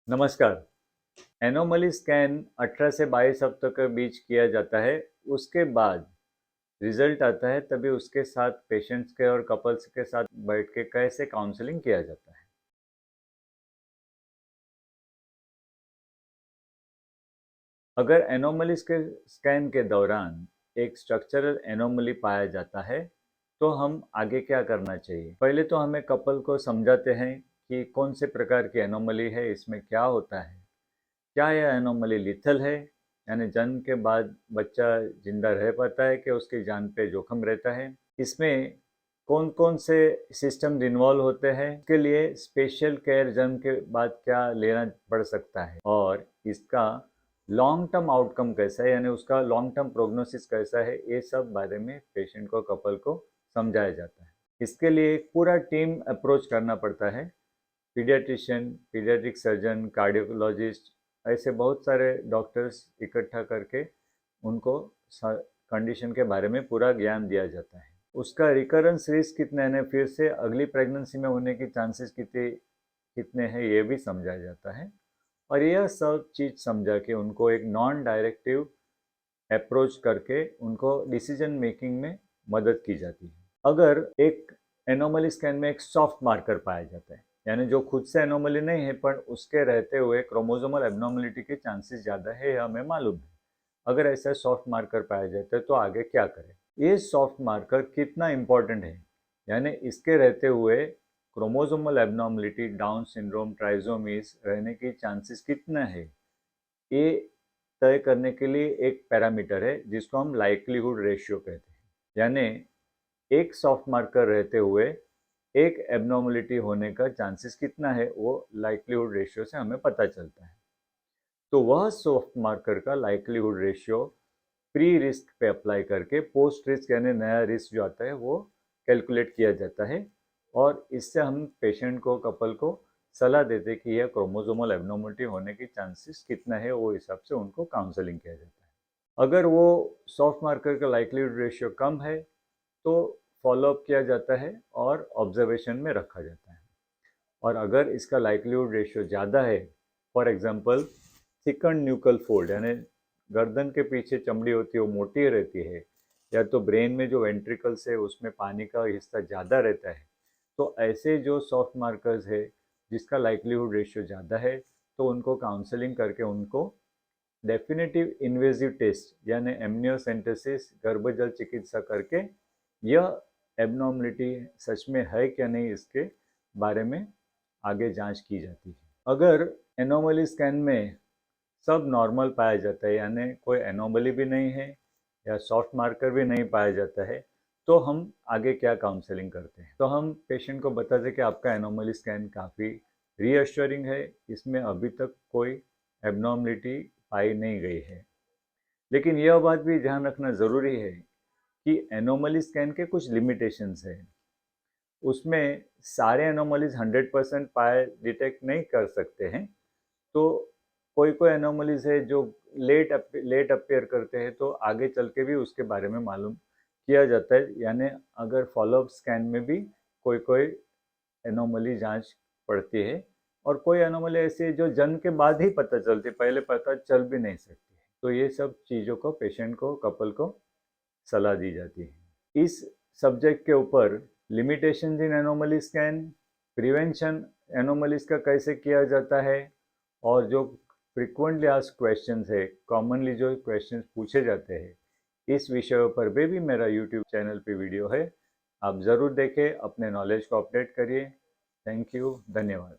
नमस्कार। Anomaly scan 18 से 22 हफ्तों के बीच किया जाता है। उसके बाद रिजल्ट आता है, तभी उसके साथ पेशेंट्स के और कपल्स के साथ बैठ के कैसे काउंसलिंग किया जाता है। अगर एनोमली के स्कैन के दौरान एक स्ट्रक्चरल एनोमली पाया जाता है, तो हम आगे क्या करना चाहिए। पहले तो हमें कपल को समझाते हैं कि कौन से प्रकार की एनोमली है, इसमें क्या होता है, क्या यह एनोमली लिथल है, यानी जन्म के बाद बच्चा जिंदा रह पाता है कि उसकी जान पे जोखिम रहता है। इसमें कौन कौन से सिस्टम इन्वॉल्व होते हैं, इसके लिए स्पेशल केयर जन्म के बाद क्या लेना पड़ सकता है, और इसका लॉन्ग टर्म आउटकम कैसा है, यानी उसका लॉन्ग टर्म प्रोग्नोसिस कैसा है, ये सब बारे में पेशेंट को, कपल को समझाया जाता है। इसके लिए एक पूरा टीम अप्रोच करना पड़ता है। पीडियाट्रिशियन, पीडियाट्रिक सर्जन, कार्डियोलॉजिस्ट, ऐसे बहुत सारे डॉक्टर्स इकट्ठा करके उनको कंडीशन के बारे में पूरा ज्ञान दिया जाता है। उसका रिकरेंस रिस्क कितना है, फिर से अगली प्रेगनेंसी में होने की चांसेस कितने कितने हैं, ये भी समझाया जाता है। और यह सब चीज़ समझा के उनको एक नॉन डायरेक्टिव अप्रोच करके उनको डिसीजन मेकिंग में मदद की जाती है। अगर एक एनोमली स्कैन में एक सॉफ्ट मार्कर पाया जाता है, यानी जो खुद से एनोमली नहीं है पर उसके रहते हुए क्रोमोसोमल एब्नॉर्मलिटी के चांसेस ज़्यादा है, यह हमें मालूम है। अगर ऐसा सॉफ्ट मार्कर पाया जाता है तो आगे क्या करें। ये सॉफ्ट मार्कर कितना इम्पोर्टेंट है, यानी इसके रहते हुए क्रोमोसोमल एब्नॉर्मलिटी, डाउन सिंड्रोम, ट्राइजोमीज रहने की चांसेस कितना है, ये तय करने के लिए एक पैरामीटर है जिसको हम लाइक्लीहुड रेशियो कहते हैं। यानी एक सॉफ्ट मार्कर रहते हुए एक एबनॉर्मलिटी होने का चांसेस कितना है, वो लाइक्लीहुड रेशियो से हमें पता चलता है। तो वह सॉफ्ट मार्कर का लाइक्लीहुड रेशियो प्री रिस्क पे अप्लाई करके पोस्ट रिस्क यानी नया रिस्क जो आता है वो कैलकुलेट किया जाता है, और इससे हम पेशेंट को, कपल को सलाह देते कि यह क्रोमोसोमल एबनॉर्मलिटी होने की चांसेस कितना है, वो हिसाब से उनको काउंसलिंग किया जाता है। अगर वो सॉफ्ट मार्कर का लाइक्लीहुड रेशियो कम है तो फॉलोअप किया जाता है और ऑब्जर्वेशन में रखा जाता है। और अगर इसका लाइक्लीहुड रेशियो ज़्यादा है, for example thicken nuchal fold, यानी गर्दन के पीछे चमड़ी होती है वो मोटी रहती है, या तो ब्रेन में जो वेंट्रिकल्स है उसमें पानी का हिस्सा ज़्यादा रहता है, तो ऐसे जो सॉफ्ट मार्कर्स है जिसका लाइक्लीहुड रेशियो ज़्यादा है, तो उनको काउंसलिंग करके उनको डेफिनेटिव इन्वेजिव टेस्ट यानी एमनियोसेंटेसिस, गर्भजल चिकित्सा करके यह एबनॉर्मलिटी सच में है क्या नहीं, इसके बारे में आगे जांच की जाती है। अगर एनोमली स्कैन में सब नॉर्मल पाया जाता है, यानी कोई एनोमली भी नहीं है या सॉफ्ट मार्कर भी नहीं पाया जाता है, तो हम आगे क्या काउंसलिंग करते हैं। तो हम पेशेंट को बताते हैं कि आपका एनोमली स्कैन काफ़ी रीअश्योरिंग है, इसमें अभी तक कोई एबनॉर्मलिटी पाई नहीं गई है। लेकिन यह बात भी ध्यान रखना ज़रूरी है कि एनोमली स्कैन के कुछ लिमिटेशंस है। उसमें सारे एनोमलीज 100% पाए डिटेक्ट नहीं कर सकते हैं। तो कोई कोई एनोमलीज है जो लेट अपेयर करते हैं, तो आगे चल के भी उसके बारे में मालूम किया जाता है। यानी अगर फॉलोअप स्कैन में भी कोई कोई एनोमली जांच पड़ती है, और कोई एनोमली ऐसी है जो जन्म के बाद ही पता चलती है, पहले पता चल भी नहीं सकती है। तो ये सब चीज़ों को पेशेंट को, कपल को सलाह दी जाती है। इस सब्जेक्ट के ऊपर limitation in anomaly scan, prevention anomalies का कैसे किया जाता है, और जो फ्रिक्वेंटली आस्क्ड क्वेश्चंस है, कॉमनली जो क्वेश्चंस पूछे जाते हैं, इस विषयों पर भी मेरा यूट्यूब चैनल पे वीडियो है। आप ज़रूर देखें, अपने नॉलेज को अपडेट करिए। थैंक यू, धन्यवाद।